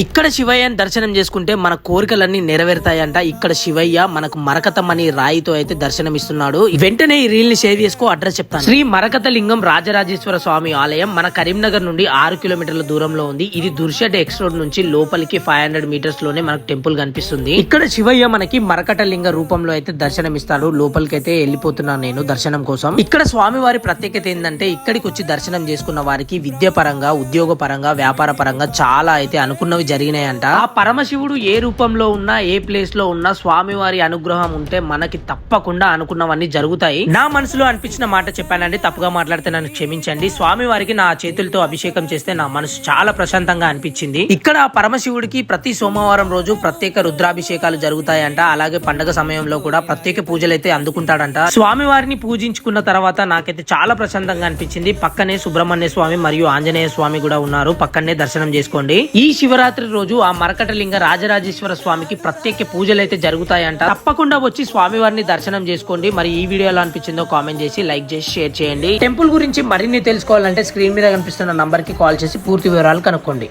ఇక్కడ శివయ్యని దర్శనం చేసుకుంటే మన కోరికలన్నీ నెరవేరుతాయంట. ఇక్కడ శివయ్య మనకు మరకతం అని రాయితో అయితే దర్శనం ఇస్తున్నాడు. వెంటనే ఈ రీల్ ని షేర్ చేసుకో. అడ్రస్ చెప్తాను. శ్రీ మరకత లింగం రాజరాజేశ్వర స్వామి ఆలయం మన కరీంనగర్ నుండి 6 కిలోమీటర్ల దూరంలో ఉంది. ఇది దుర్షట్ ఎక్స్ రోడ్ నుంచి లోపలికి 500 మీటర్స్ లోనే మనకు టెంపుల్ కనిపిస్తుంది. ఇక్కడ శివయ్య మనకి మరకట లింగ రూపంలో అయితే దర్శనం ఇస్తాడు. లోపలికి అయితే వెళ్ళిపోతున్నాను నేను దర్శనం కోసం. ఇక్కడ స్వామివారి ప్రత్యేకత ఏంటంటే ఇక్కడికి వచ్చి దర్శనం చేసుకున్న వారికి విద్య పరంగా, ఉద్యోగ పరంగా, వ్యాపార పరంగా చాలా అయితే అనుకున్నవి జరిగినాయంట. ఆ పరమశివుడు ఏ రూపంలో ఉన్నా, ఏ ప్లేస్ లో ఉన్నా స్వామివారి అనుగ్రహం ఉంటే మనకి తప్పకుండా అనుకున్నవన్నీ జరుగుతాయి. నా మనసులో అనిపించిన మాట చెప్పానండి. తప్పుగా మాట్లాడితే నన్ను క్షమించండి. స్వామివారికి నా చేతులతో అభిషేకం చేస్తే నా మనసు చాలా ప్రశాంతంగా అనిపించింది. ఇక్కడ పరమశివుడికి ప్రతి సోమవారం రోజు ప్రత్యేక రుద్రాభిషేకాలు జరుగుతాయంట. అలాగే పండగ సమయంలో కూడా ప్రత్యేక పూజలు అయితే అందుకుంటాడంట. స్వామివారిని పూజించుకున్న తర్వాత నాకైతే చాలా ప్రశాంతంగా అనిపించింది. పక్కనే సుబ్రహ్మణ్య స్వామి మరియు ఆంజనేయ స్వామి కూడా ఉన్నారు. పక్కనే దర్శనం చేసుకోండి. ఈ శివరాత్రి రోజు ఆ మరకటలింగ రాజరాజేశ్వర స్వామికి ప్రత్యేక పూజలు అయితే జరుగుతాయంట. తప్పకుండా వచ్చి స్వామివారిని దర్శనం చేసుకోండి. మరి ఈ వీడియో ఎలా అనిపించిందో కామెంట్ చేసి, లైక్ చేసి, షేర్ చేయండి. టెంపుల్ గురించి మరిన్ని తెలుసుకోవాలంటే స్క్రీన్ మీద కనిపిస్తున్న నంబర్ కి కాల్ చేసి పూర్తి వివరాలు కనుక్కోండి.